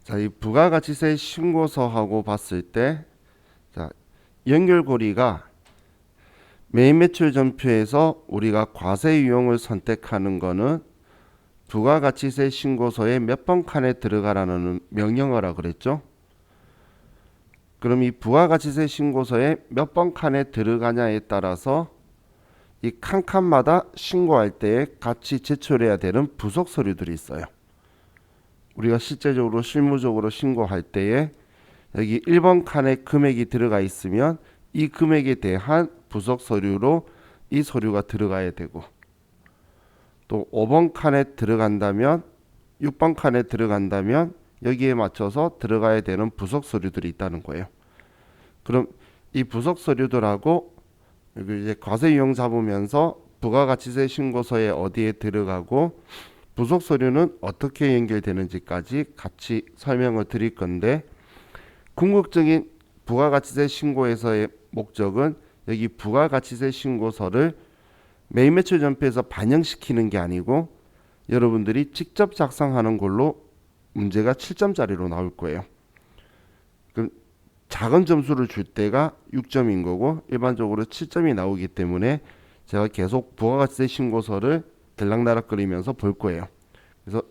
자, 이 부가가치세 신고서하고 봤을 때, 자, 연결고리가 메인 매출 전표에서 우리가 과세 유형을 선택하는 거는 부가가치세 신고서에 몇 번 칸에 들어가라는 명령어라 그랬죠. 그럼 이 부가가치세 신고서에 몇 번 칸에 들어가냐에 따라서 이 칸칸마다 신고할 때에 같이 제출해야 되는 부속 서류들이 있어요. 우리가 실제적으로 실무적으로 신고할 때에 여기 1번 칸에 금액이 들어가 있으면 이 금액에 대한 부속 서류로 이 서류가 들어가야 되고, 또 5번 칸에 들어간다면 6번 칸에 들어간다면 여기에 맞춰서 들어가야 되는 부속 서류들이 있다는 거예요. 그럼 이 부속 서류들하고 여기 이제 과세 유형 잡으면서 부가가치세 신고서에 어디에 들어가고 부속 서류는 어떻게 연결되는지까지 같이 설명을 드릴 건데, 궁극적인 부가가치세 신고에서의 목적은 여기 부가가치세 신고서를 메인 매출 전표에서 반영시키는 게 아니고 여러분들이 직접 작성하는 걸로 문제가 7점짜리로 나올 거예요. 그럼 작은 점수를 줄 때가 6점인 거고 일반적으로 7점이 나오기 때문에 제가 계속 부가가치세 신고서를 들락날락거리면서 볼 거예요. 그래서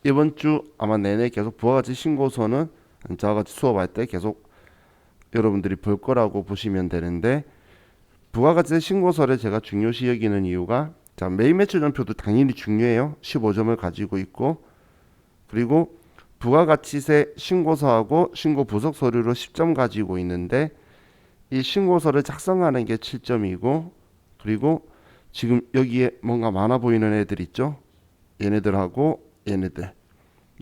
이번 주 아마 내내 계속 부가가치 신고서는 저와 같이 수업할 때 계속 여러분들이 볼 거라고 보시면 되는데, 부가가치세 신고서를 제가 중요시 여기는 이유가, 자, 메인 매출 전표도 당연히 중요해요. 15점을 가지고 있고, 그리고 부가가치세 신고서하고 신고 부속 서류로 10점 가지고 있는데 이 신고서를 작성하는 게 7점이고, 그리고 지금 여기에 뭔가 많아 보이는 애들 있죠? 얘네들하고 얘네들,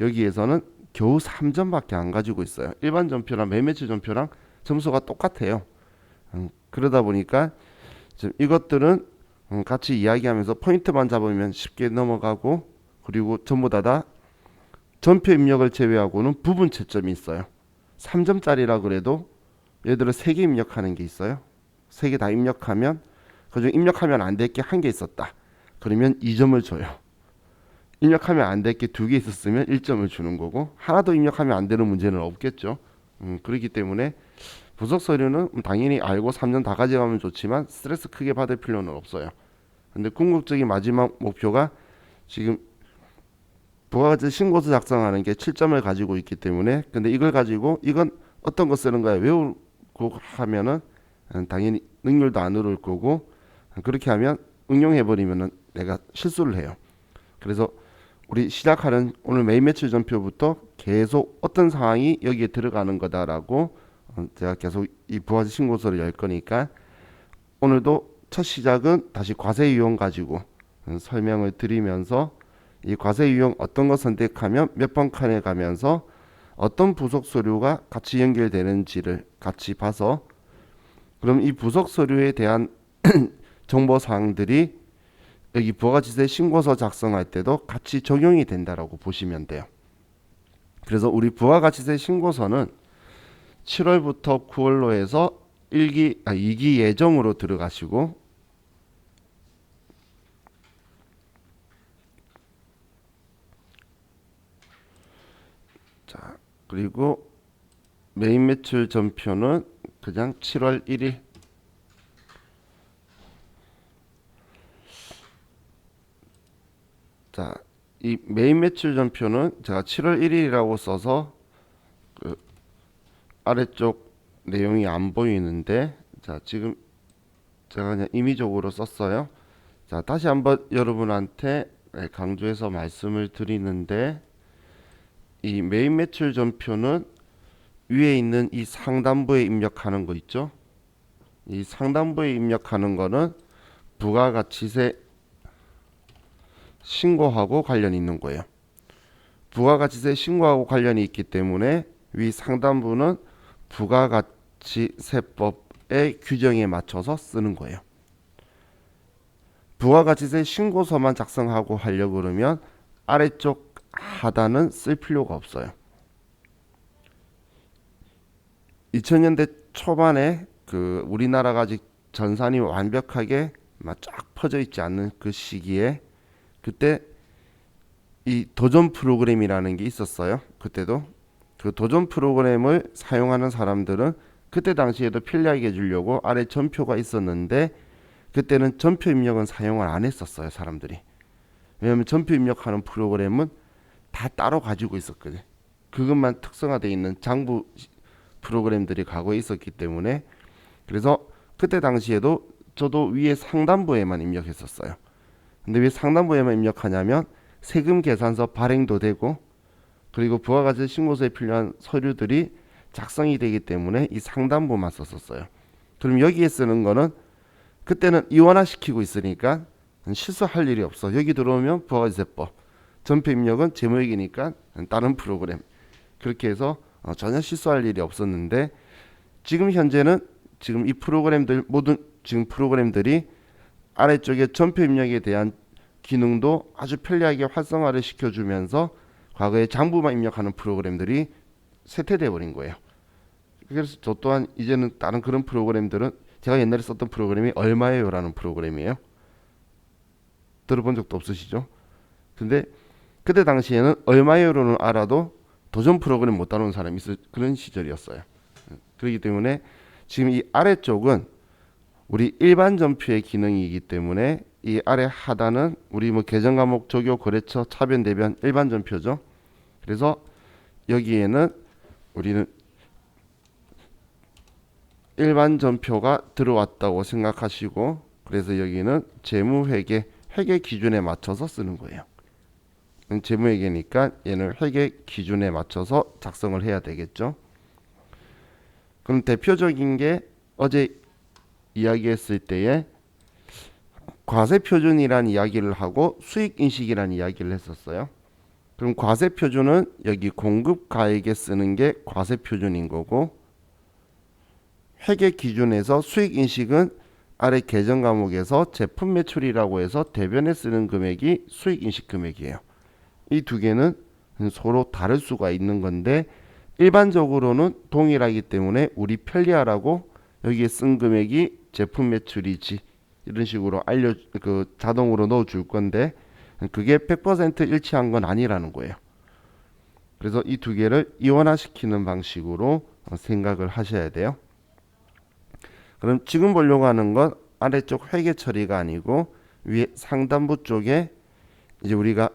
여기에서는 겨우 3점밖에 안 가지고 있어요. 일반 전표랑 메인 매출 전표랑 점수가 똑같아요. 그러다 보니까 지금 이것들은 같이 이야기하면서 포인트만 잡으면 쉽게 넘어가고, 그리고 전부 다 전표 입력을 제외하고는 부분 채점이 있어요. 3점짜리라 그래도 얘들은 3개 입력하는 게 있어요. 3개 다 입력하면, 그중 입력하면 안 될 게 한 개 있었다 그러면 2점을 줘요. 입력하면 안 될 게 2개 있었으면 1점을 주는 거고, 하나도 입력하면 안 되는 문제는 없겠죠. 그렇기 때문에 부속 서류는 당연히 알고 3점 다 가져가면 좋지만 스트레스 크게 받을 필요는 없어요. 근데 궁극적인 마지막 목표가 지금 부가가치 신고서 작성하는 게 7점을 가지고 있기 때문에, 근데 이걸 가지고 이건 어떤 거 쓰는 거야 외우고 하면은 당연히 능률도 안 오를 거고, 그렇게 하면 응용해 버리면은 내가 실수를 해요. 그래서 우리 시작하는 오늘 메인 매출 전표부터 계속 어떤 상황이 여기에 들어가는 거다라고 제가 계속 이 부가가치 신고서를 열 거니까, 오늘도 첫 시작은 다시 과세 유형 가지고 설명을 드리면서 이 과세 유형 어떤 거 선택하면 몇 번 칸에 가면서 어떤 부속 서류가 같이 연결되는지를 같이 봐서, 그럼 이 부속 서류에 대한 정보 사항들이 여기 부가가치세 신고서 작성할 때도 같이 적용이 된다라고 보시면 돼요. 그래서 우리 부가가치세 신고서는 7월부터 9월로 해서 2기 예정으로 들어가시고, 자, 그리고 메인 매출 전표는 그냥 7월 1일. 자, 이 메인 매출 전표는 제가 7월 1일이라고 써서 그 아래쪽 내용이 안 보이는데, 자, 지금 제가 그냥 임의적으로 썼어요. 자, 다시 한번 여러분한테 강조해서 말씀을 드리는데, 이 메인 매출 전표는 위에 있는 이 상단부에 입력하는 거 있죠? 이 상단부에 입력하는 거는 부가가치세 신고하고 관련이 있는 거예요. 부가가치세 신고하고 관련이 있기 때문에 위 상단부는 부가가치세법의 규정에 맞춰서 쓰는 거예요. 부가가치세 신고서만 작성하고 하려고 그러면 아래쪽 하단은 쓸 필요가 없어요. 2000년대 초반에 그 우리나라가 아직 전산이 완벽하게 막 쫙 퍼져 있지 않는 그 시기에, 그때 이 도전 프로그램이라는 게 있었어요. 그때도 그 도전 프로그램을 사용하는 사람들은 그때 당시에도 편리하게 해주려고 아래 전표가 있었는데 그때는 전표 입력은 사용을 안 했었어요, 사람들이. 왜냐하면 전표 입력하는 프로그램은 다 따로 가지고 있었거든. 그것만 특성화되어 있는 장부 프로그램들이 과거에 있었기 때문에 그래서 그때 당시에도 저도 위에 상단부에만 입력했었어요. 근데 왜 상단부에만 입력하냐면 세금 계산서 발행도 되고 그리고 부가가치 신고서에 필요한 서류들이 작성이 되기 때문에 이 상단부만 썼었어요. 그럼 여기에 쓰는 거는 그때는 이원화시키고 있으니까 실수할 일이 없어. 여기 들어오면 부가가치세법, 전표 입력은 제목이니까 다른 프로그램. 그렇게 해서 전혀 실수할 일이 없었는데 지금 현재는 지금 이 프로그램들 모든 지금 프로그램들이 아래쪽에 전표 입력에 대한 기능도 아주 편리하게 활성화를 시켜주면서 과거에 장부만 입력하는 프로그램들이 쇠퇴돼 버린 거예요. 그래서 저 또한 이제는 다른 그런 프로그램들은 제가 옛날에 썼던 프로그램이 얼마예요라는 프로그램이에요. 들어본 적도 없으시죠? 근데 그때 당시에는 얼마예요로는 알아도 도전 프로그램 못 다루는 사람이 있을 그런 시절이었어요. 그렇기 때문에 지금 이 아래쪽은 우리 일반 전표의 기능이기 때문에 이 아래 하단은 우리 뭐 계정 과목 조교 거래처 차변 대변 일반 전표죠. 그래서 여기에는 우리는 일반 전표가 들어왔다고 생각하시고 그래서 여기는 재무회계 회계 기준에 맞춰서 쓰는 거예요. 재무회계니까 얘는 회계 기준에 맞춰서 작성을 해야 되겠죠. 그럼 대표적인 게 어제 이야기했을 때에 과세표준이라는 이야기를 하고 수익인식이라는 이야기를 했었어요. 그럼 과세표준은 여기 공급가액에 쓰는 게 과세표준인 거고 회계 기준에서 수익인식은 아래 계정 과목에서 제품 매출이라고 해서 대변에 쓰는 금액이 수익인식 금액이에요. 이 두 개는 서로 다를 수가 있는 건데 일반적으로는 동일하기 때문에 우리 편리하라고 여기에 쓴 금액이 제품 매출이지 이런 식으로 자동으로 넣어 줄 건데 그게 100% 일치한 건 아니라는 거예요. 그래서 이 두 개를 이원화시키는 방식으로 생각을 하셔야 돼요. 그럼 지금 보려고 하는 건 아래쪽 회계 처리가 아니고 위에 상단부 쪽에 이제 우리가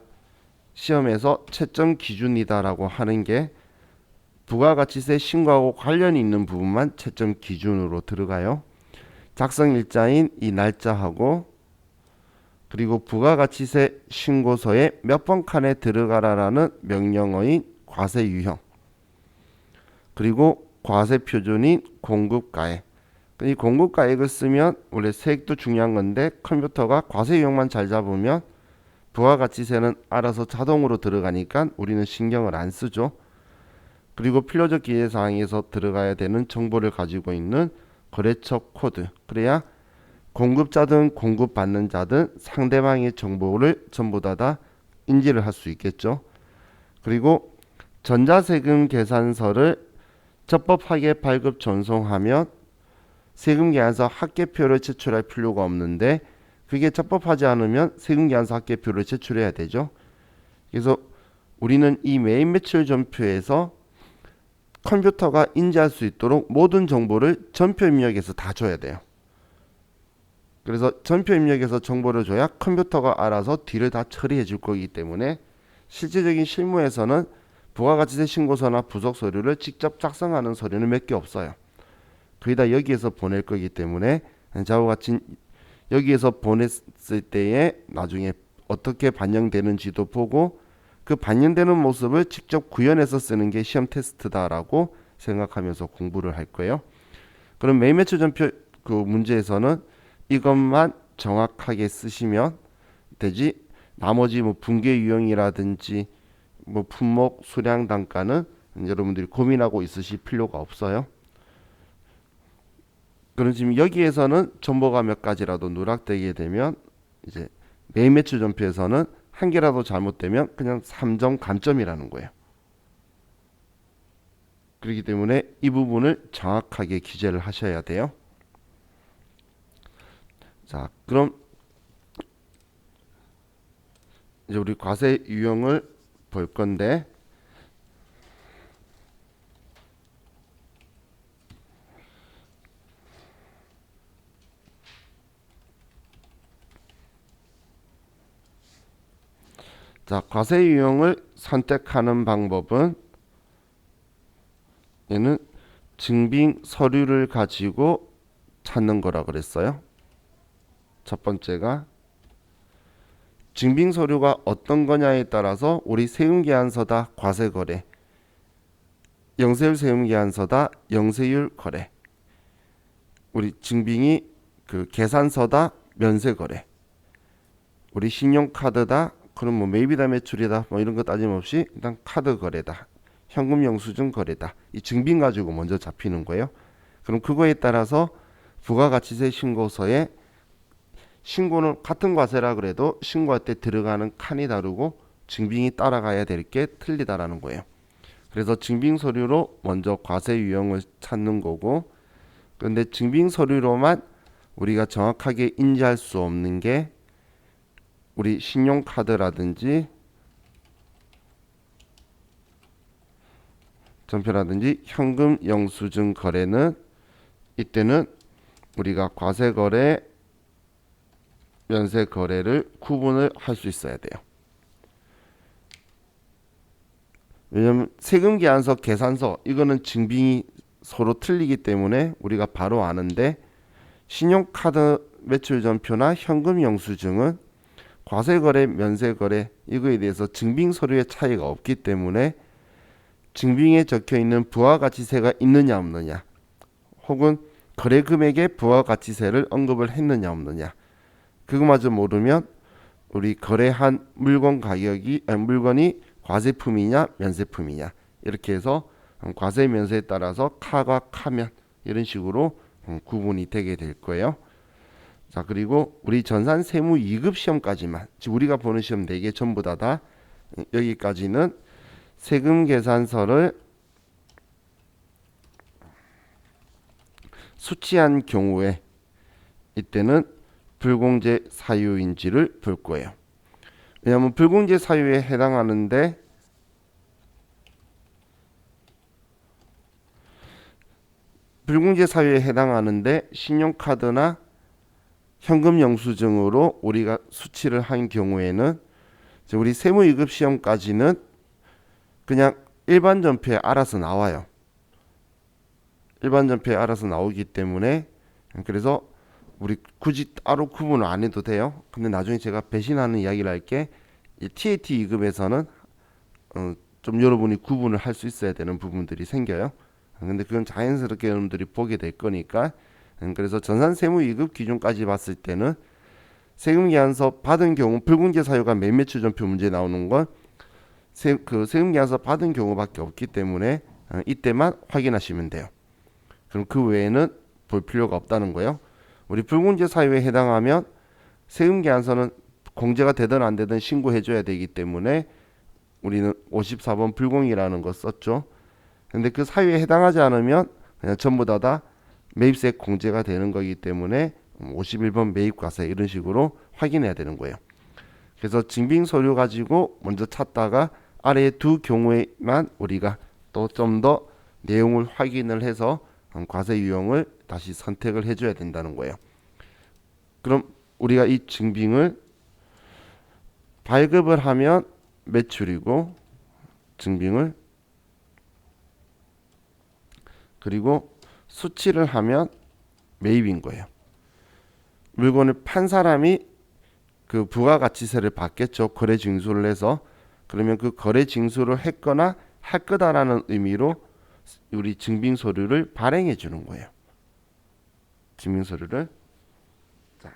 시험에서 채점 기준이다라고 하는 게 부가가치세 신고하고 관련이 있는 부분만 채점 기준으로 들어가요. 작성 일자인 이 날짜하고 그리고 부가가치세 신고서에 몇 번 칸에 들어가라라는 명령어인 과세 유형 그리고 과세 표준인 공급가액. 이 공급가액을 쓰면 원래 세액도 중요한 건데 컴퓨터가 과세 유형만 잘 잡으면 부가가치세는 알아서 자동으로 들어가니까 우리는 신경을 안 쓰죠. 그리고 필요적 기재사항에서 들어가야 되는 정보를 가지고 있는 거래처 코드. 그래야 공급자든 공급받는 자든 상대방의 정보를 전부 다 인지를 할 수 있겠죠. 그리고 전자세금 계산서를 적법하게 발급 전송하면 세금계산서 합계표를 제출할 필요가 없는데 그게 적법하지 않으면 세금계산서 합계표를 제출해야 되죠. 그래서 우리는 이 메인 매출 전표에서 컴퓨터가 인지할 수 있도록 모든 정보를 전표 입력에서 다 줘야 돼요. 그래서 전표 입력에서 정보를 줘야 컴퓨터가 알아서 뒤를 다 처리해 줄 거기 때문에 실질적인 실무에서는 부가가치세 신고서나 부속 서류를 직접 작성하는 서류는 몇 개 없어요. 거의 다 여기에서 보낼 거기 때문에 자와 같이 여기에서 보냈을 때에 나중에 어떻게 반영되는지도 보고 그 반영되는 모습을 직접 구현해서 쓰는 게 시험 테스트다라고 생각하면서 공부를 할 거예요. 그럼 매일 매출 전표 그 문제에서는 이것만 정확하게 쓰시면 되지. 나머지 뭐 분계 유형이라든지 뭐 품목 수량 단가는 여러분들이 고민하고 있으실 필요가 없어요. 그럼 지금 여기에서는 정보가 몇 가지라도 누락되게 되면 이제 매일 매출 전표에서는 한 개라도 잘못되면 그냥 3점 감점이라는 거예요. 그렇기 때문에 이 부분을 정확하게 기재를 하셔야 돼요. 자, 그럼 이제 우리 과세 유형을 볼 건데, 자, 과세 유형을 선택하는 방법은 얘는 증빙 서류를 가지고 찾는 거라 그랬어요. 첫 번째가 증빙 서류가 어떤 거냐에 따라서 우리 세금계산서다 과세거래, 영세율 세금계산서다 영세율 거래, 우리 증빙이 그 계산서다 면세거래, 우리 신용카드다 그럼 뭐 매입이다 매출이다 뭐 이런 거 따짐없이 일단 카드 거래다, 현금 영수증 거래다, 이 증빙 가지고 먼저 잡히는 거예요. 그럼 그거에 따라서 부가가치세 신고서에 신고는 같은 과세라 그래도 신고할 때 들어가는 칸이 다르고 증빙이 따라가야 될 게 틀리다라는 거예요. 그래서 증빙 서류로 먼저 과세 유형을 찾는 거고, 그런데 증빙 서류로만 우리가 정확하게 인지할 수 없는 게 우리 신용카드라든지 전표라든지 현금 영수증 거래는 이때는 우리가 과세 거래, 면세 거래를 구분을 할 수 있어야 돼요. 왜냐면 세금계산서, 계산서 이거는 증빙이 서로 틀리기 때문에 우리가 바로 아는데, 신용카드 매출전표나 현금 영수증은 과세거래, 면세거래 이거에 대해서 증빙 서류의 차이가 없기 때문에 증빙에 적혀있는 부가가치세가 있느냐 없느냐, 혹은 거래 금액에 부가가치세를 언급을 했느냐 없느냐, 그거마저 모르면 우리 거래한 물건 가격이 물건이 과세품이냐 면세품이냐 이렇게 해서 과세 면세에 따라서 카가 카면 이런 식으로 구분이 되게 될 거예요. 자, 그리고 우리 전산 세무 2급 시험까지만, 즉 우리가 보는 시험 4개 전부 다 여기까지는 세금 계산서를 수취한 경우에 이때는 불공제 사유인지를 볼 거예요. 왜냐하면 불공제 사유에 해당하는데 신용카드나 현금 영수증으로 우리가 수취를 한 경우에는 우리 세무 2급 시험까지는 그냥 일반 전표에 알아서 나와요. 일반 전표에 알아서 나오기 때문에, 그래서 우리 굳이 따로 구분을 안 해도 돼요. 근데 나중에 제가 배신하는 이야기를 할게, 이 TAT 2급에서는 좀 여러분이 구분을 할 수 있어야 되는 부분들이 생겨요. 근데 그건 자연스럽게 여러분들이 보게 될 거니까, 그래서 전산 세무 2급 기준까지 봤을 때는 세금계산서 받은 경우 불공제 사유가 매매출 전표 문제 나오는 건 세금계산서 받은 경우밖에 없기 때문에 이때만 확인하시면 돼요. 그럼 그 외에는 볼 필요가 없다는 거예요. 우리 불공제 사유에 해당하면 세금계산서는 공제가 되든 안 되든 신고해줘야 되기 때문에 우리는 54번 불공이라는 거 썼죠. 근데 그 사유에 해당하지 않으면 그냥 전부 다 매입세 공제가 되는 거기 때문에 51번 매입과세 이런 식으로 확인해야 되는 거예요. 그래서 증빙 서류 가지고 먼저 찾다가 아래의 두 경우에만 우리가 또 좀 더 내용을 확인을 해서 과세 유형을 다시 선택을 해줘야 된다는 거예요. 그럼 우리가 이 증빙을 발급을 하면 매출이고, 증빙을 그리고 수취를 하면 매입인 거예요. 물건을 판 사람이 그 부가가치세를 받겠죠. 거래 징수를 해서. 그러면 그 거래 징수를 했거나 할 거다라는 의미로 우리 증빙 서류를 발행해 주는 거예요. 증빙 서류를. 자,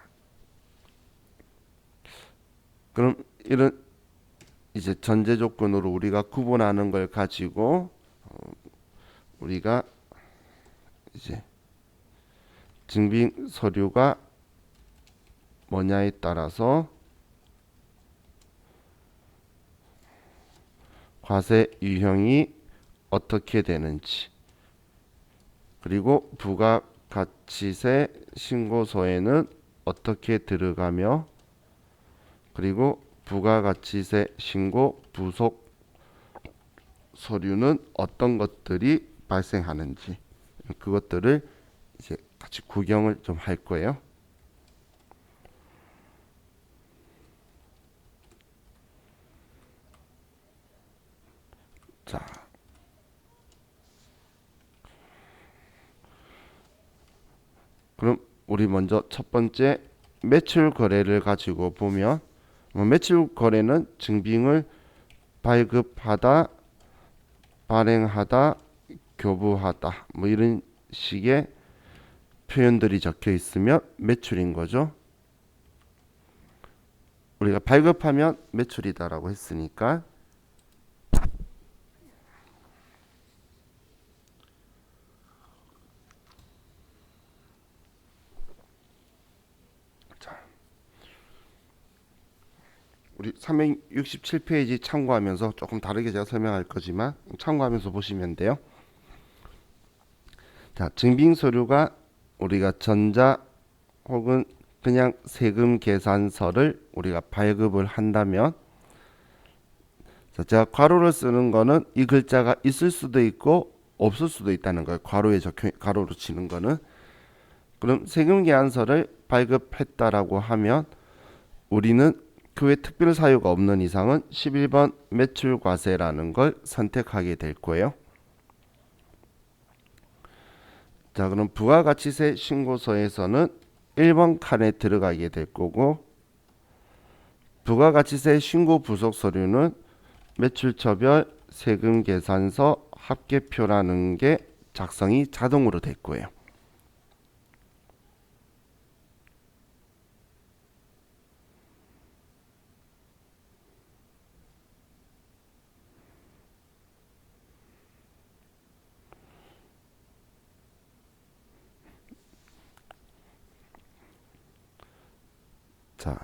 그럼 이런 이제 전제 조건으로 우리가 구분하는 걸 가지고 우리가 이제 증빙 서류가 뭐냐에 따라서 과세 유형이 어떻게 되는지, 그리고 부가가치세 신고서에는 어떻게 들어가며, 그리고 부가가치세 신고 부속 서류는 어떤 것들이 발생하는지 그것들을 이제 같이 구경을 좀 할 거예요. 자, 그럼 우리 먼저 첫 번째 매출 거래를 가지고 보면 매출 거래는 증빙을 발급하다, 발행하다, 교부하다 뭐 이런 식의 표현들이 적혀 있으면 매출인 거죠. 우리가 발급하면 매출이다라고 했으니까 자, 우리 367페이지 참고하면서 조금 다르게 제가 설명할 거지만 참고하면서 보시면 돼요. 자, 증빙서류가 우리가 전자 혹은 그냥 세금 계산서를 우리가 발급을 한다면 자, 제가 괄호를 쓰는 거는 이 글자가 있을 수도 있고 없을 수도 있다는 거예요. 괄호로 치는 거는. 그럼 세금 계산서를 발급했다라고 하면 우리는 그 외 특별 사유가 없는 이상은 11번 매출과세라는 걸 선택하게 될 거예요. 자, 그럼 부가가치세 신고서에서는 1번 칸에 들어가게 될 거고 부가가치세 신고 부속 서류는 매출처별 세금 계산서 합계표라는 게 작성이 자동으로 될 거예요. 자,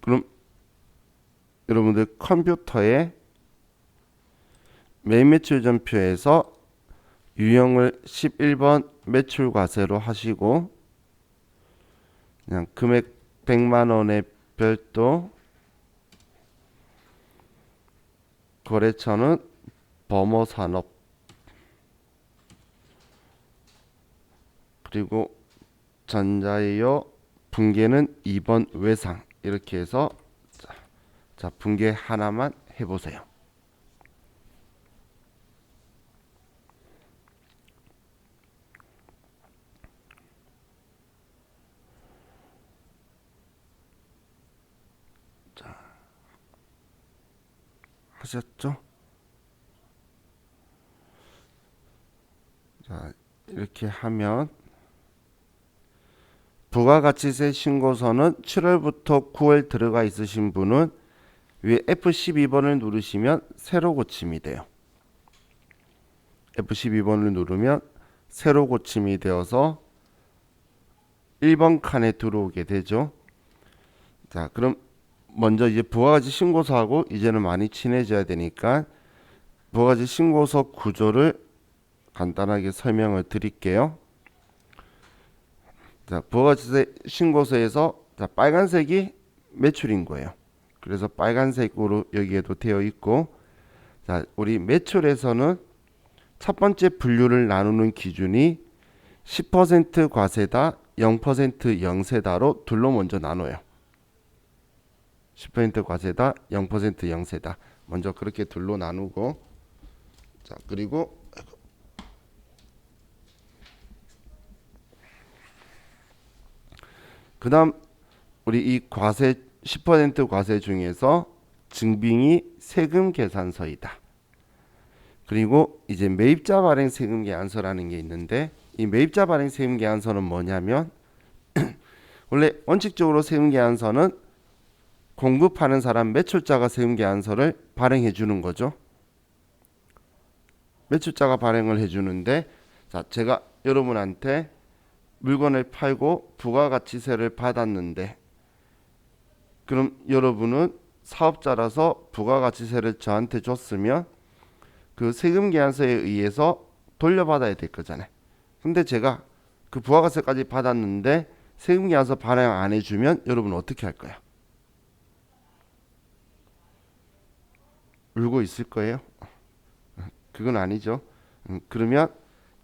그럼 여러분들 컴퓨터에 매매출전표에서 유형을 11번 매출과세로 하시고 그냥 금액 100만 원의 별도 거래처는 범어산업 그리고 전자예요 분계는 2번 외상 이렇게 해서 자 분계 하나만 해보세요. 자 하셨죠? 자 이렇게 하면 부가가치세 신고서는 7월부터 9월 들어가 있으신 분은 위에 F12번을 누르시면 새로 고침이 돼요. F12번을 누르면 새로 고침이 되어서 1번 칸에 들어오게 되죠. 자, 그럼 먼저 이제 부가가치 신고서하고 이제는 많이 친해져야 되니까 부가가치 신고서 구조를 간단하게 설명을 드릴게요. 자, 부가가치세 신고서에서 자, 빨간색이 매출인 거예요. 그래서 빨간색으로 여기에도 되어 있고 자, 우리 매출에서는 첫 번째 분류를 나누는 기준이 10% 과세다, 0% 영세다로 둘로 먼저 나눠요. 10% 과세다, 0% 영세다. 먼저 그렇게 둘로 나누고 자, 그리고 그다음 우리 이 과세 10% 과세 중에서 증빙이 세금 계산서이다. 그리고 이제 매입자 발행 세금 계산서라는 게 있는데 이 매입자 발행 세금 계산서는 뭐냐면 원래 원칙적으로 세금 계산서는 공급하는 사람 매출자가 세금 계산서를 발행해 주는 거죠. 매출자가 발행을 해 주는데 자, 제가 여러분한테 물건을 팔고 부가가치세를 받았는데 그럼 여러분은 사업자라서 부가가치세를 저한테 줬으면 그 세금 계산서에 의해서 돌려받아야 될 거잖아요. 근데 제가 그 부가가치세까지 받았는데 세금 계산서 발행 안 해주면 여러분 어떻게 할 거야? 울고 있을 거예요? 그건 아니죠. 그러면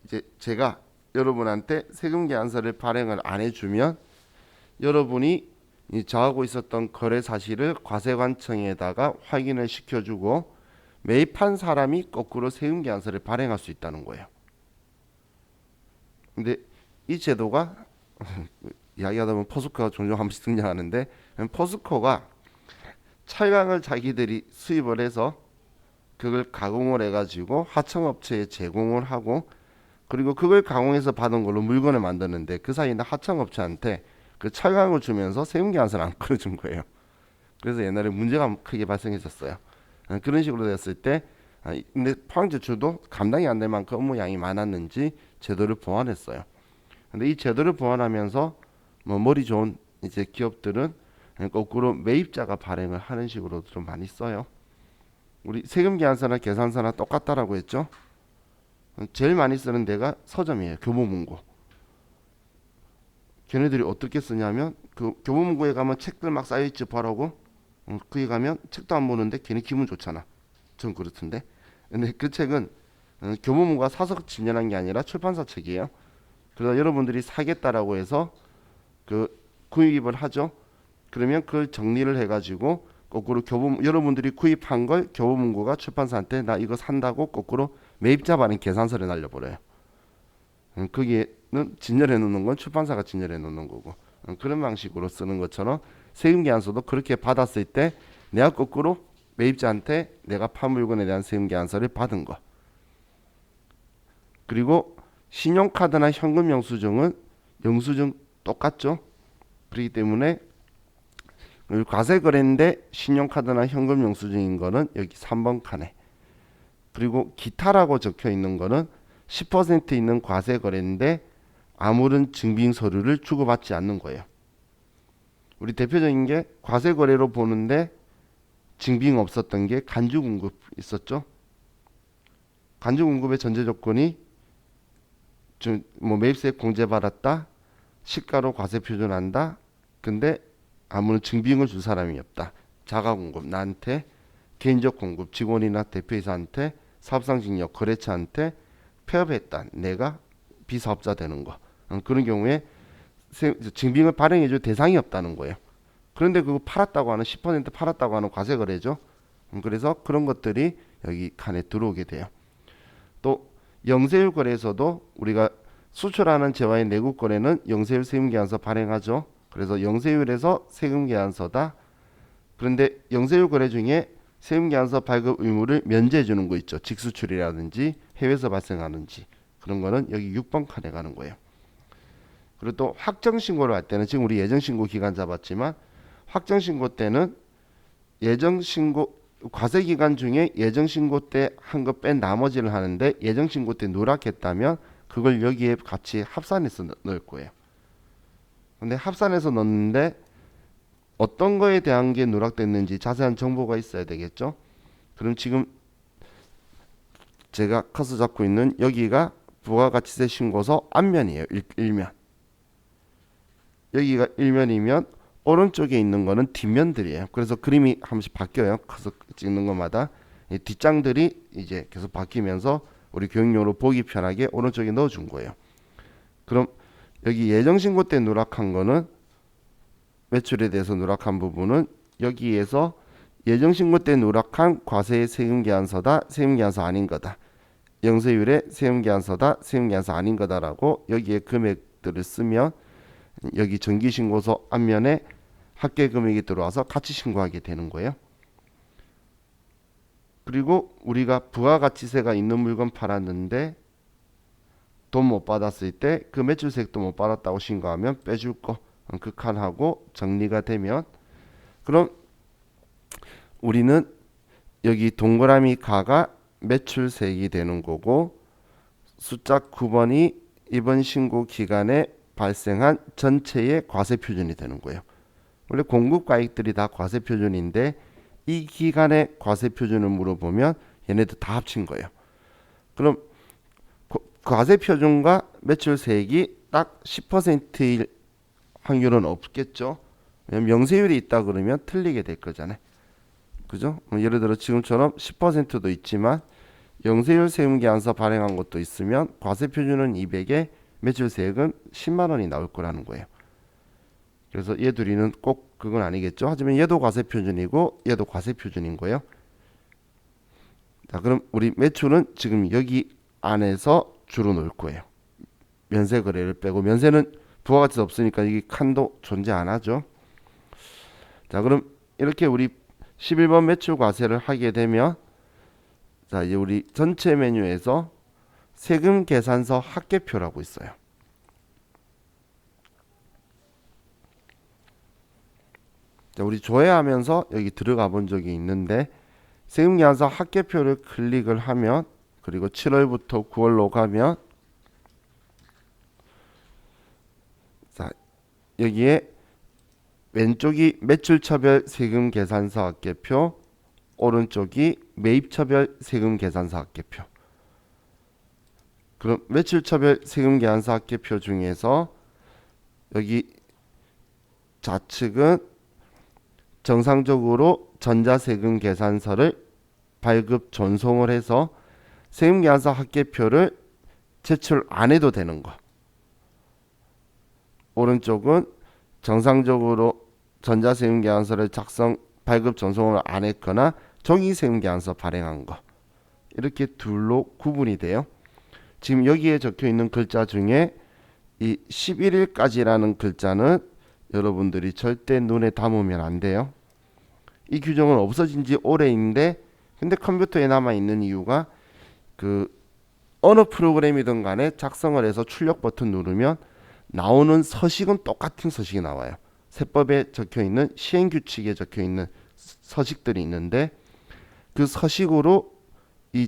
이제 제가 여러분한테 세금 계산서를 발행을 안 해주면 여러분이 저하고 있었던 거래 사실을 과세관청에다가 확인을 시켜주고 매입한 사람이 거꾸로 세금 계산서를 발행할 수 있다는 거예요. 근데 이 제도가 이야기하다 보면 포스코가 종종 한 번씩 등장하는데, 포스코가 철강을 자기들이 수입을 해서 그걸 가공을 해가지고 하청업체에 제공을 하고, 그리고 그걸 가공해서 받은 걸로 물건을 만드는데 그 사이에 있는 하청업체한테 그 철강을 주면서 세금 계산서를 안 끌어준 거예요. 그래서 옛날에 문제가 크게 발생했었어요. 그런 식으로 됐을 때, 근데 포항제철도 감당이 안 될 만큼 업무 양이 많았는지 제도를 보완했어요. 근데 이 제도를 보완하면서 뭐 머리 좋은 이제 기업들은 거꾸로 매입자가 발행을 하는 식으로 좀 많이 써요. 우리 세금 계산서나 계산서나 똑같다라고 했죠. 제일 많이 쓰는 데가 서점이에요. 교보문고. 걔네들이 어떻게 쓰냐면 그 교보문고에 가면 책들 막 쌓여있지 보라고. 거기 가면 책도 안 보는데 걔네 기분 좋잖아. 전 그렇던데. 근데 그 책은 교보문고가 사서 진열한 게 아니라 출판사 책이에요. 그래서 여러분들이 사겠다라고 해서 그 구입을 하죠. 그러면 그걸 정리를 해가지고 거꾸로 여러분들이 구입한 걸 교보문고가 출판사한테 나 이거 산다고 거꾸로 매입자 발행 계산서를 날려버려요. 거기에는 진열해 놓는 건 출판사가 진열해 놓는 거고, 그런 방식으로 쓰는 것처럼 세금 계산서도 그렇게 받았을 때 내가 거꾸로 매입자한테 내가 판 물건에 대한 세금 계산서를 받은 거. 그리고 신용카드나 현금 영수증은 영수증 똑같죠. 그렇기 때문에 과세 거래인데 신용카드나 현금 영수증인 거는 여기 3번 칸에, 그리고 기타라고 적혀 있는 거는 10% 있는 과세 거래인데 아무런 증빙 서류를 주고받지 않는 거예요. 우리 대표적인 게 과세 거래로 보는데 증빙 없었던 게 간주 공급 있었죠. 간주 공급의 전제 조건이 뭐 매입세액 공제 받았다, 시가로 과세 표준한다. 근데 아무런 증빙을 줄 사람이 없다. 자가 공급, 나한테 개인적 공급, 직원이나 대표이사한테 사업상 징역, 거래처한테 폐업했다. 내가 비사업자 되는 거. 그런 경우에 증빙을 발행해줄 대상이 없다는 거예요. 그런데 그거 팔았다고 하는 10% 팔았다고 하는 과세 거래죠. 그래서 그런 것들이 여기 칸에 들어오게 돼요. 또 영세율 거래에서도 우리가 수출하는 재화의 내국 거래는 영세율 세금 계산서 발행하죠. 그래서 영세율에서 세금 계산서다. 그런데 영세율 거래 중에 세금 계산서 발급 의무를 면제해 주는 거 있죠. 직수출이라든지 해외에서 발생하는지 그런 거는 여기 6번 칸에 가는 거예요. 그리고 또 확정 신고를 할 때는 지금 우리 예정 신고 기간 잡았지만 확정 신고 때는 예정 신고 과세 기간 중에 예정 신고 때 한 거 뺀 나머지를 하는데 예정 신고 때 누락했다면 그걸 여기에 같이 합산해서 넣을 거예요. 근데 합산해서 넣는데 어떤 거에 대한 게 누락됐는지 자세한 정보가 있어야 되겠죠. 그럼 지금 제가 커서 잡고 있는 여기가 부가가치세 신고서 앞면이에요. 일면. 여기가 일면이면 오른쪽에 있는 거는 뒷면들이에요. 그래서 그림이 한 번씩 바뀌어요. 커서 찍는 것마다 이 뒷장들이 이제 계속 바뀌면서 우리 교육용으로 보기 편하게 오른쪽에 넣어준 거예요. 그럼 여기 예정신고 때 누락한 거는 매출에 대해서 누락한 부분은 여기에서 예정신고 때 누락한 과세의 세금계산서다, 세금계산서 아닌 거다. 영세율의 세금계산서다, 세금계산서 아닌 거다라고 여기에 금액들을 쓰면 여기 정기신고서 앞면에 합계 금액이 들어와서 같이 신고하게 되는 거예요. 그리고 우리가 부가가치세가 있는 물건 팔았는데 돈 못 받았을 때 그 매출세액도 못 받았다고 신고하면 빼줄 거 극한하고 정리가 되면, 그럼 우리는 여기 동그라미 가가 매출세액이 되는 거고 숫자 9번이 이번 신고 기간에 발생한 전체의 과세 표준이 되는 거예요. 원래 공급가액들이 다 과세 표준인데 이 기간의 과세 표준을 물어보면 얘네들 다 합친 거예요. 그럼 과세 표준과 매출세액이 딱 10%일 확률은 없겠죠. 왜냐면 영세율이 있다 그러면 틀리게 될 거잖아요. 그죠? 예를 들어 지금처럼 10%도 있지만 영세율 세금계산서 발행한 것도 있으면 과세표준은 200에 매출세액은 10만 원이 나올 거라는 거예요. 그래서 얘 둘이는 꼭 그건 아니겠죠. 하지만 얘도 과세표준이고 얘도 과세표준인 거예요. 자, 그럼 우리 매출은 지금 여기 안에서 주로 놓을 거예요. 면세 거래를 빼고, 면세는 부가가치도 없으니까 이게 칸도 존재 안 하죠. 자, 그럼 이렇게 우리 11번 매출 과세를 하게 되면, 자, 이제 우리 전체 메뉴에서 세금 계산서 합계표라고 있어요. 자, 우리 조회하면서 여기 들어가 본 적이 있는데, 세금 계산서 합계표를 클릭을 하면, 그리고 7월부터 9월로 가면, 자, 여기에 왼쪽이 매출처별 세금 계산서 합계표, 오른쪽이 매입처별 세금 계산서 합계표. 그럼 매출처별 세금 계산서 합계표 중에서 여기 좌측은 정상적으로 전자세금 계산서를 발급 전송을 해서 세금 계산서 합계표를 제출 안 해도 되는 거. 오른쪽은 정상적으로 전자세금 계산서를 발급 전송을 안 했거나 종이세금 계산서 발행한 거. 이렇게 둘로 구분이 돼요. 지금 여기에 적혀 있는 글자 중에 이 11일까지라는 글자는 여러분들이 절대 눈에 담으면 안 돼요. 이 규정은 없어진 지 오래인데, 근데 컴퓨터에 남아 있는 이유가 그 어느 프로그램이든 간에 작성을 해서 출력 버튼 누르면 나오는 서식은 똑같은 서식이 나와요. 세법에 적혀 있는 시행 규칙에 적혀 있는 서식들이 있는데, 그 서식으로 이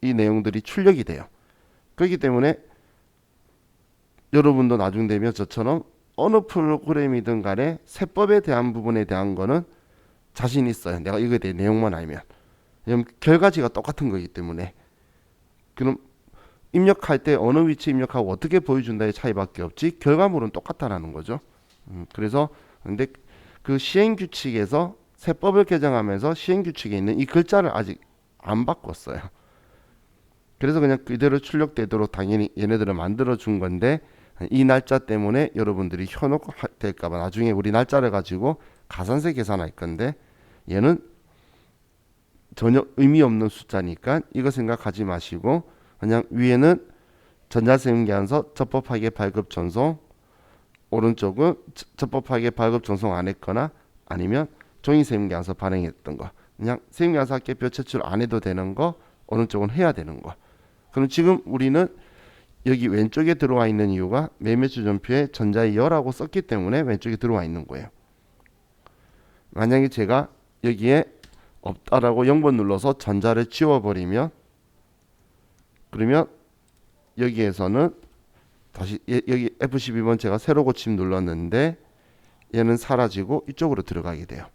내용들이 출력이 돼요. 그렇기 때문에 여러분도 나중 되면 저처럼 어느 프로그램이든 간에 세법에 대한 부분에 대한 거는 자신 있어요. 내가 이거에 대해 내용만 알면. 왜냐면 결과지가 똑같은 거기 때문에. 그럼 입력할 때 어느 위치 입력하고 어떻게 보여준다의 차이밖에 없지 결과물은 똑같다라는 거죠. 그래서 근데 그 시행규칙에서 세법을 개정하면서 시행규칙에 있는 이 글자를 아직 안 바꿨어요. 그래서 그냥 그대로 출력되도록 당연히 얘네들을 만들어 준 건데, 이 날짜 때문에 여러분들이 현혹 될까봐 나중에 우리 날짜를 가지고 가산세 계산할 건데, 얘는 전혀 의미 없는 숫자니까 이거 생각하지 마시고 그냥 위에는 전자세금 계산서 적법하게 발급 전송, 오른쪽은 적법하게 발급 전송 안 했거나 아니면 종이세금 계산서 발행했던 거, 그냥 세금 계산서 합계표 제출 안 해도 되는 거, 오른쪽은 해야 되는 거. 그럼 지금 우리는 여기 왼쪽에 들어와 있는 이유가 매매추 전표에 전자의 여라고 썼기 때문에 왼쪽에 들어와 있는 거예요. 만약에 제가 여기에 없다라고 0번 눌러서 전자를 지워버리면, 그러면 여기에서는 다시 여기 F12번 제가 새로 고침 눌렀는데 얘는 사라지고 이쪽으로 들어가게 돼요.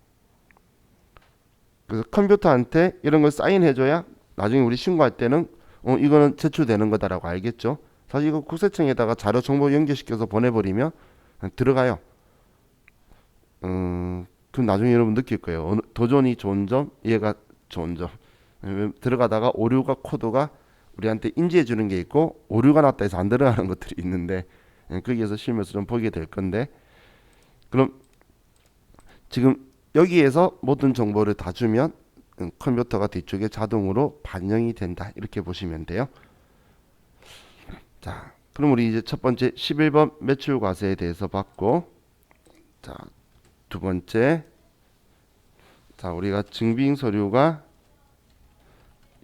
그래서 컴퓨터한테 이런 걸 사인해줘야 나중에 우리 신고할 때는 이거는 제출되는 거다라고 알겠죠. 사실 이거 국세청에다가 자료 정보 연결시켜서 보내버리면 들어가요. 그럼 나중에 여러분 느낄 거예요. 도전이 좋은 점, 얘가 좋은 점. 들어가다가 오류가 코드가 우리한테 인지해 주는 게 있고, 오류가 났다 해서 안 들어가는 것들이 있는데, 거기에서 실무에서 좀 보게 될 건데, 그럼 지금 여기에서 모든 정보를 다 주면 컴퓨터가 뒤쪽에 자동으로 반영이 된다, 이렇게 보시면 돼요. 자, 그럼 우리 이제 첫 번째 11번 매출 과세에 대해서 봤고, 자, 두 번째, 자, 우리가 증빙 서류가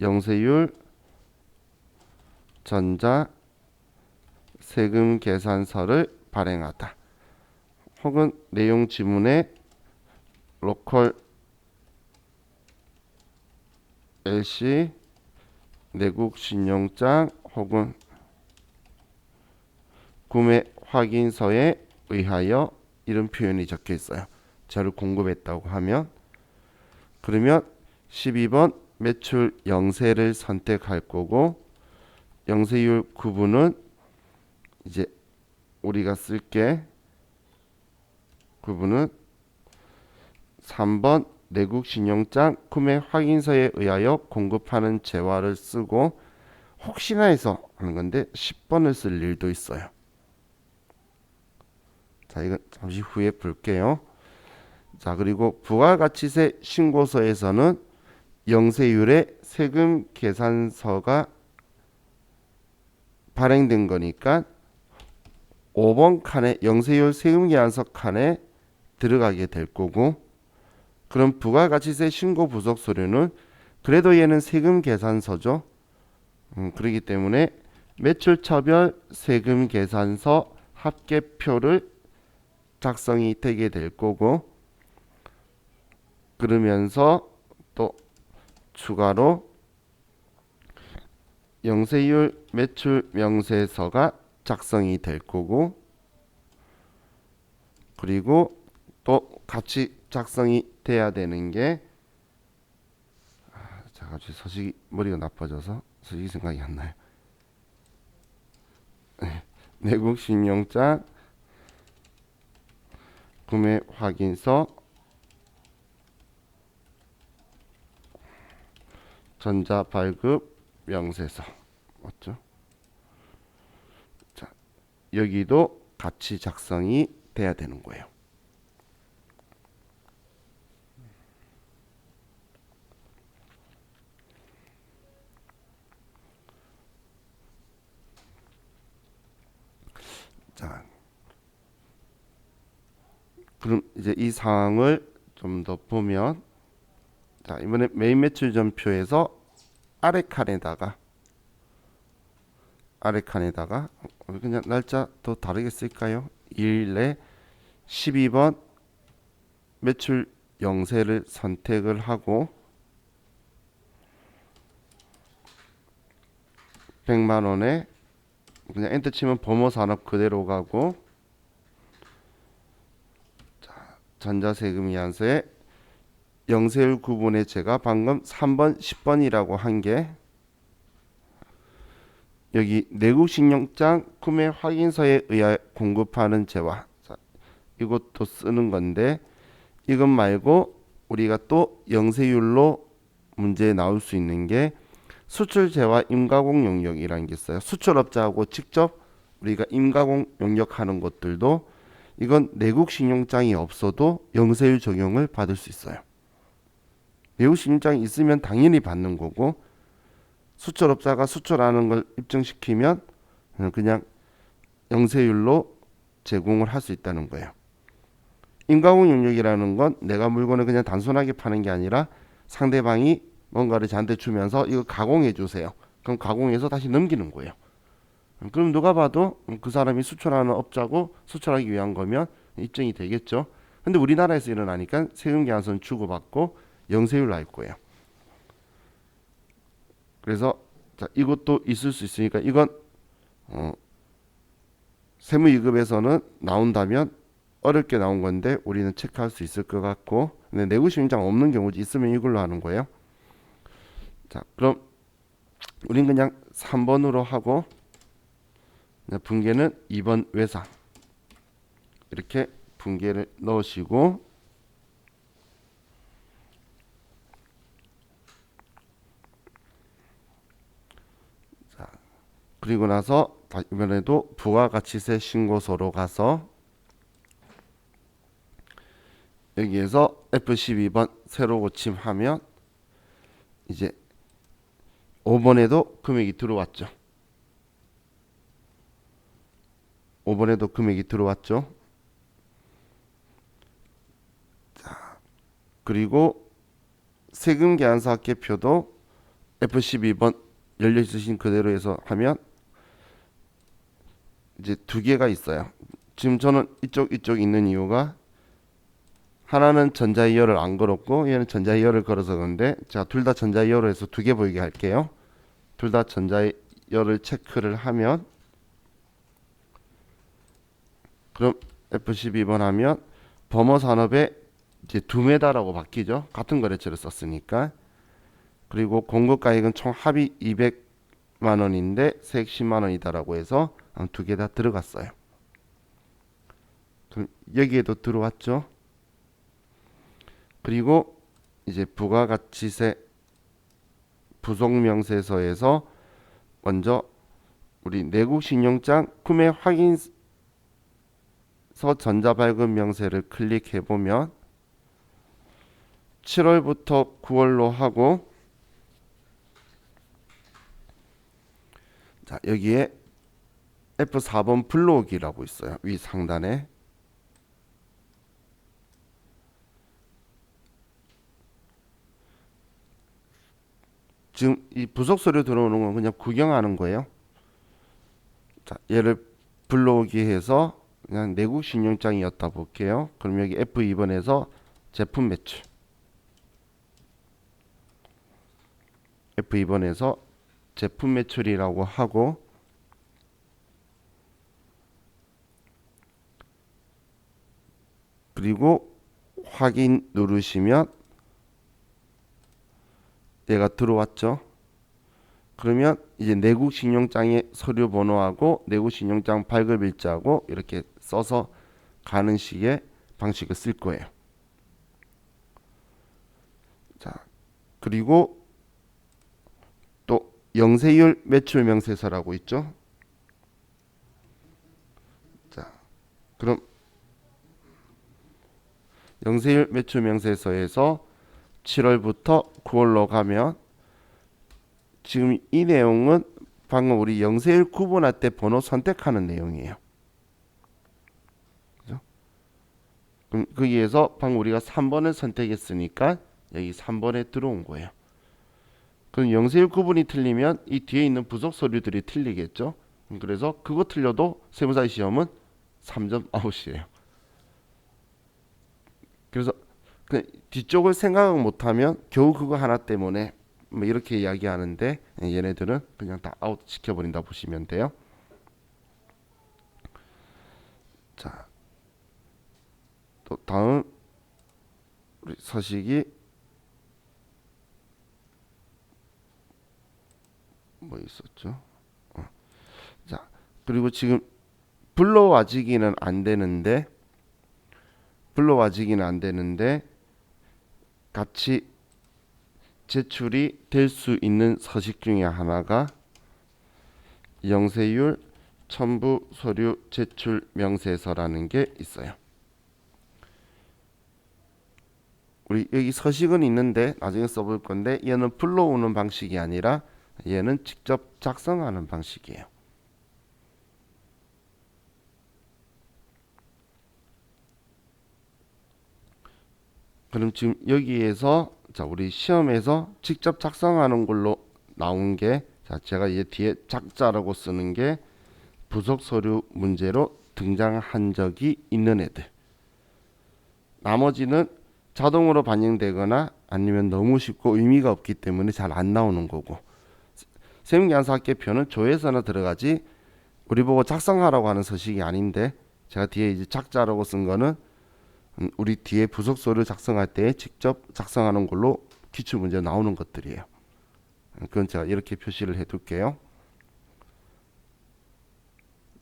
영세율 전자 세금 계산서를 발행하다, 혹은 내용 지문에 로컬 LC 내국 신용장 혹은 구매 확인서에 의하여 이런 표현이 적혀 있어요. 저를 공급했다고 하면, 그러면 12번 매출 영세를 선택할 거고, 영세율 구분은 이제 우리가 쓸게 구분은 3번 내국 신용장 구매 확인서에 의하여 공급하는 재화를 쓰고 혹시나 해서 하는 건데 10번을 쓸 일도 있어요. 자, 이건 잠시 후에 볼게요. 자, 그리고 부가가치세 신고서에서는 영세율의 세금 계산서가 발행된 거니까 5번 칸에 영세율 세금 계산서 칸에 들어가게 될 거고, 그럼 부가가치세 신고 부속 서류는 그래도 얘는 세금 계산서죠. 그렇기 때문에 매출처별 세금 계산서 합계표를 작성이 되게 될 거고, 그러면서 또 추가로 영세율 매출 명세서가 작성이 될 거고, 그리고 또 같이 작성이 돼야 되는 게, 자, 갑자기 서식이 머리가 나빠져서 서식이 생각이 안 나요. 내국 신용장 구매 확인서 전자 발급 명세서 맞죠? 자, 여기도 같이 작성이 돼야 되는 거예요. 자, 그럼 이제 이 사항을 좀 더 보면, 자, 이번에 메인 매출 전표에서 아래 칸에다가 그냥 날짜 더 다르게 쓸까요? 2일에 12번 매출 영세를 선택을 하고 100만 원에 그냥 엔터 치면 범어산업 그대로 가고, 자, 전자세금이한서에 영세율 구분에 제가 방금 3번, 10번이라고 한 게 여기 내국신용장 구매 확인서에 의해 공급하는 재화, 자, 이것도 쓰는 건데, 이것 말고 우리가 또 영세율로 문제에 나올 수 있는 게 수출 재화 임가공 용역이라는 게 있어요. 수출업자하고 직접 우리가 임가공 용역하는 것들도 이건 내국 신용장이 없어도 영세율 적용을 받을 수 있어요. 내국 신용장이 있으면 당연히 받는 거고, 수출업자가 수출하는 걸 입증시키면 그냥 영세율로 제공을 할 수 있다는 거예요. 임가공 용역이라는 건 내가 물건을 그냥 단순하게 파는 게 아니라 상대방이 뭔가를 저한테 주면서 이거 가공해 주세요. 그럼 가공해서 다시 넘기는 거예요. 그럼 누가 봐도 그 사람이 수출하는 업자고 수출하기 위한 거면 입증이 되겠죠. 근데 우리나라에서 일어나니까 세금 계산서는 주고받고 영세율로 할 거예요. 그래서 자, 이것도 있을 수 있으니까 이건 세무이급에서는 나온다면 어렵게 나온 건데 우리는 체크할 수 있을 것 같고, 근데 내구신용장 없는 경우도 있으면 이걸로 하는 거예요. 자, 그럼 우린 그냥 3번으로 하고 분계는 2번 외상 이렇게 분계를 넣으시고, 자, 그리고 나서 이번에도 부가가치세 신고서로 가서 여기에서 F12번 새로 고침하면 이제 5번에도 금액이 들어왔죠. 5번에도 금액이 들어왔죠. 자, 그리고 세금 계산서 합계표도 F12번 열려 있으신 그대로 해서 하면 이제 두 개가 있어요. 지금 저는 이쪽 있는 이유가 하나는 전자이어를 안 걸었고 얘는 전자이어를 걸어서 그런데, 자, 둘 다 전자이어로 해서 두 개 보이게 할게요. 둘 다 전자이어를 체크를 하면, 그럼 F12번 하면 범어산업에 이제 2매다라고 바뀌죠. 같은 거래처를 썼으니까. 그리고 공급가액은 총 합이 200만 원인데 세액 10만 원이다라고 해서 두 개 다 들어갔어요. 그럼 여기에도 들어왔죠. 그리고 이제 부가가치세 부속명세서에서 먼저 우리 내국신용장 구매 확인서 전자발급 명세를 클릭해 보면 7월부터 9월로 하고, 자 여기에 F4번 불러오기라고 있어요. 위 상단에. 지금 이 부속서류 들어오는 건 그냥 구경하는 거예요. 자, 얘를 불러오기 해서 그냥 내국 신용장이었다 볼게요. 그럼 여기 F2번에서 제품 매출, F2번에서 제품 매출이라고 하고, 그리고 확인 누르시면 얘가 들어왔죠. 그러면 이제 내국 신용장의 서류 번호하고 내국 신용장 발급 일자하고 이렇게 써서 가는 식의 방식을 쓸 거예요. 자, 그리고 또 영세율 매출 명세서라고 있죠. 자, 그럼 영세율 매출 명세서에서 7월부터 9월로 가면 지금 이 내용은 방금 우리 영세율 구분할 때 번호 선택하는 내용이에요. 그죠? 그럼 거기에서 방금 우리가 3번을 선택했으니까 여기 3번에 들어온 거예요. 그럼 영세율 구분이 틀리면 이 뒤에 있는 부속 서류들이 틀리겠죠. 그래서 그거 틀려도 세무사 시험은 3점 아웃이에요. 그래서 그 뒤쪽을 생각을 못하면 겨우 그거 하나 때문에 뭐 이렇게 이야기하는데, 얘네들은 그냥 다 아웃 시켜버린다 보시면 돼요. 자, 또 다음 우리 서식이 뭐 있었죠? 자, 그리고 지금 불러와지기는 안 되는데 같이 제출이 될 수 있는 서식 중에 하나가 영세율 첨부 서류 제출 명세서라는 게 있어요. 우리 여기 서식은 있는데 나중에 써볼 건데, 얘는 불러오는 방식이 아니라 얘는 직접 작성하는 방식이에요. 그럼 지금 여기에서 자 우리 시험에서 직접 작성하는 걸로 나온 게, 자 제가 얘 뒤에 작자라고 쓰는 게 부속 서류 문제로 등장한 적이 있는 애들. 나머지는 자동으로 반영되거나 아니면 너무 쉽고 의미가 없기 때문에 잘 안 나오는 거고, 세무계산서학계표는 조회서나 들어가지 우리 보고 작성하라고 하는 서식이 아닌데, 제가 뒤에 이제 작자라고 쓴 거는 우리 뒤에 부속서류 작성할 때 직접 작성하는 걸로 기출문제 나오는 것들이에요. 그건 제가 이렇게 표시를 해 둘게요.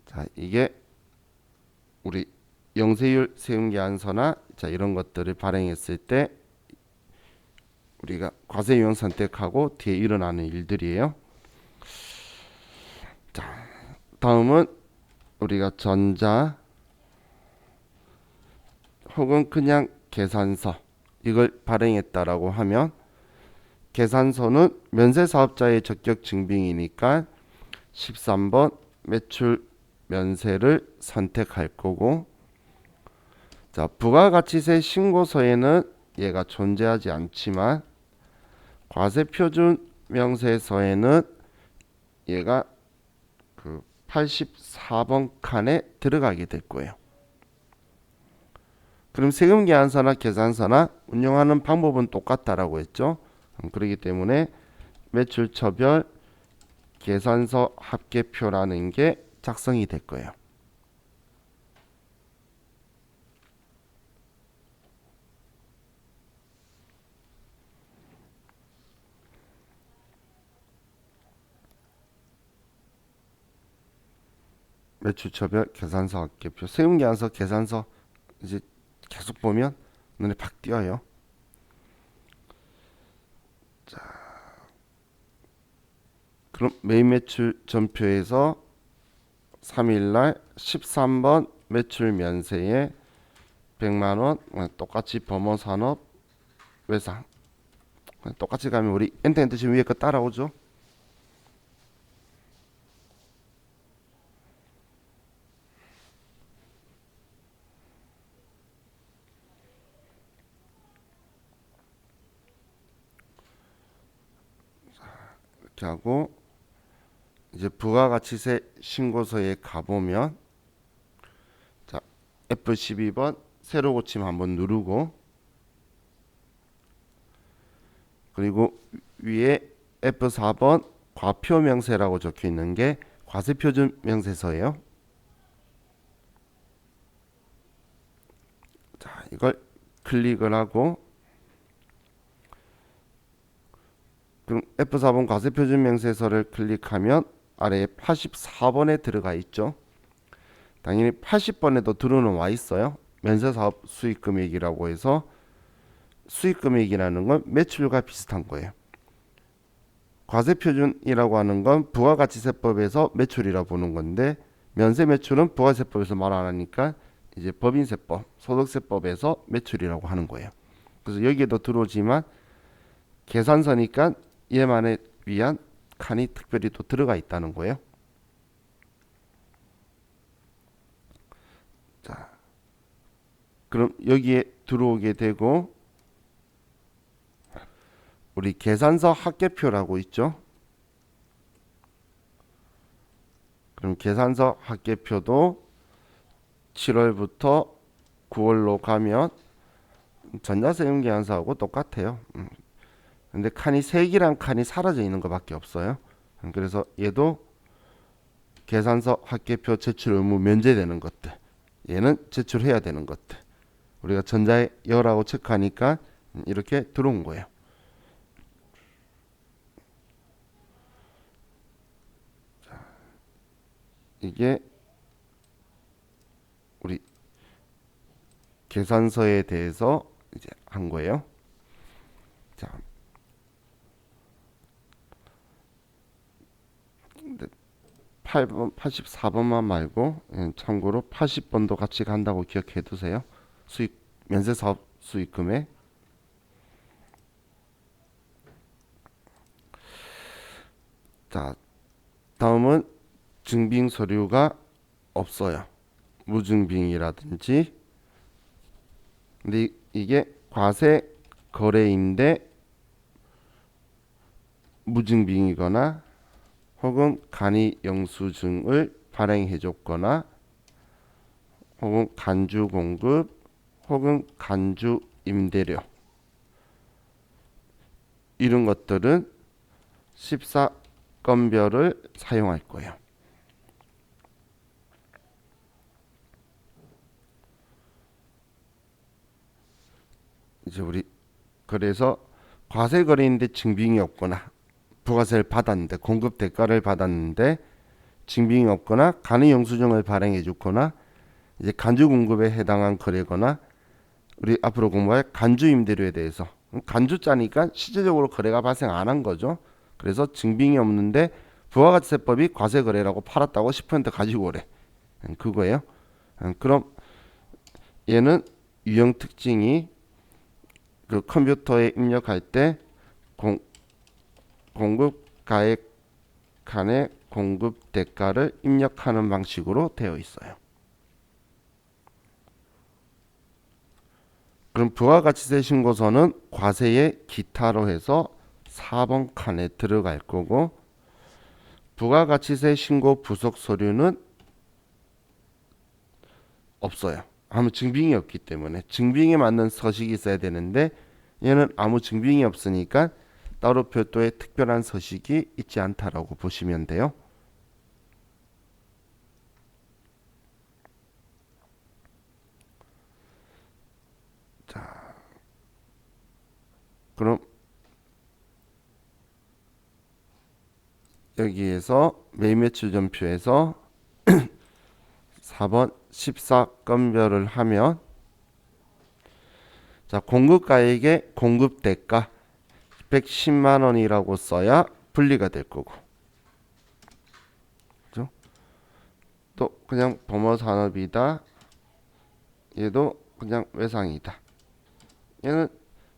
자, 이게 우리 영세율 세금계산서나 자 이런 것들을 발행했을 때 우리가 과세유형 선택하고 뒤에 일어나는 일들이에요. 자, 다음은 우리가 전자 혹은 그냥 계산서 이걸 발행했다라고 하면, 계산서는 면세사업자의 적격 증빙이니까 13번 매출 면세를 선택할 거고, 자 부가가치세 신고서에는 얘가 존재하지 않지만 과세표준 명세서에는 얘가 그 84번 칸에 들어가게 될 거예요. 그럼 세금계산서나 계산서나 운영하는 방법은 똑같다라고 했죠. 그렇기 때문에 매출처별 계산서 합계표라는 게 작성이 될 거예요. 매출처별 계산서 합계표, 세금계산서 계산서 이제 계속 보면 눈에 팍 띄어요. 그럼 매입 매출 전표에서 3일날 13번 매출 면세에 100만원 똑같이 범어산업 외상 똑같이 가면 우리 엔터 지금 위에 거 따라오죠. 이렇게 하고 이제 부가가치세 신고서에 가보면 자 F12번 새로 고침 한번 누르고 그리고 위에 F4번 과표명세라고 적혀 있는 게 과세표준 명세서예요. 자 이걸 클릭을 하고 그럼 F4번 과세표준 명세서를 클릭하면 아래에 84번에 들어가 있죠. 당연히 80번에도 들어는 와 있어요. 면세사업 수익금액이라고 해서 수익금액이라는 건 매출과 비슷한 거예요. 과세표준이라고 하는 건 부가가치세법에서 매출이라 보는 건데 면세매출은 부가세법에서 말 안 하니까 이제 법인세법, 소득세법에서 매출이라고 하는 거예요. 그래서 여기에도 들어오지만 계산서니까 얘만에 위한 칸이 특별히 또 들어가 있다는 거예요. 자, 그럼 여기에 들어오게 되고 우리 계산서 합계표라고 있죠. 그럼 계산서 합계표도 7월부터 9월로 가면 전자세금계산서하고 똑같아요. 근데 칸이 색이랑 칸이 사라져 있는 것밖에 없어요. 그래서 얘도 계산서 합계표 제출 의무 면제되는 것들, 얘는 제출해야 되는 것들, 우리가 전자에 열하고 체크하니까 이렇게 들어온 거예요. 이게 우리 계산서에 대해서 이제 한 거예요. 자, 8번, 84번만 말고 참고로 80번도 같이 간다고 기억해 두세요. 수익 면세사업 수익금액. 자, 다음은 증빙 서류가 없어요. 무증빙이라든지. 근데 이게 과세 거래인데 무증빙이거나 혹은 간이 영수증을 발행해 줬거나 혹은 간주 공급 혹은 간주 임대료 이런 것들은 14건별을 사용할 거예요. 이제 우리 그래서 과세 거래인데 증빙이 없거나 부가세를 받았는데 공급 대가를 받았는데 증빙이 없거나 간이 영수증을 발행해 줬거나 이제 간주 공급에 해당한 거래거나 우리 앞으로 공부할 간주 임대료에 대해서 간주자니까 실질적으로 거래가 발생 안 한 거죠. 그래서 증빙이 없는데 부가가치세법이 과세 거래라고 팔았다고 10% 가지고 오래. 그거예요. 그럼 얘는 유형 특징이 그 컴퓨터에 입력할 때 공급 가액 칸에 공급 대가를 입력하는 방식으로 되어 있어요. 그럼 부가가치세 신고서는 과세의 기타로 해서 4번 칸에 들어갈 거고 부가가치세 신고 부속 서류는 없어요. 아무 증빙이 없기 때문에 증빙에 맞는 서식이 있어야 되는데 얘는 아무 증빙이 없으니까 따로 별도의 특별한 서식이 있지 않다라고 보시면 돼요. 자, 그럼 여기에서 매매출 전표에서 4번 14건별을 하면 자 공급가액의 공급대가 110만 원이라고 써야 분리가 될 거고 또 그냥 범어산업이다. 얘도 그냥 외상이다. 얘는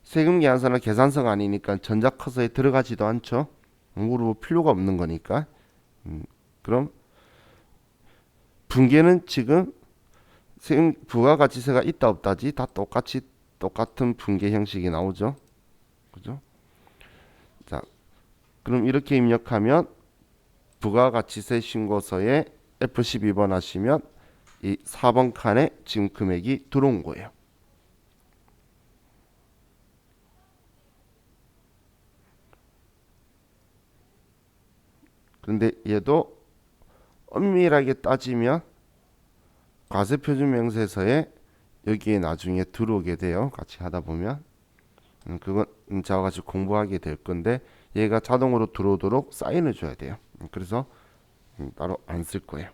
세금 계산서나 계산서가 아니니까 전자커서에 들어가지도 않죠. 물어볼 필요가 없는 거니까. 그럼 분계는 지금 세금 부가가치세가 있다 없다지 다 똑같이 똑같은 분계 형식이 나오죠. 그죠? 자, 그럼 이렇게 입력하면 부가가치세 신고서에 F12번 하시면 이 4번 칸에 지금 금액이 들어온 거예요. 그런데 얘도 엄밀하게 따지면 과세표준명세서에 여기에 나중에 들어오게 돼요. 같이 하다 보면 그건 저와 같이 공부하게 될 건데 얘가 자동으로 들어오도록 사인을 줘야 돼요. 그래서 따로 안 쓸 거예요.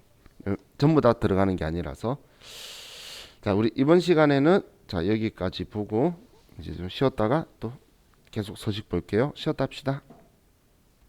전부 다 들어가는 게 아니라서. 자, 우리 이번 시간에는 자 여기까지 보고 이제 좀 쉬었다가 또 계속 소식 볼게요. 쉬었다 합시다.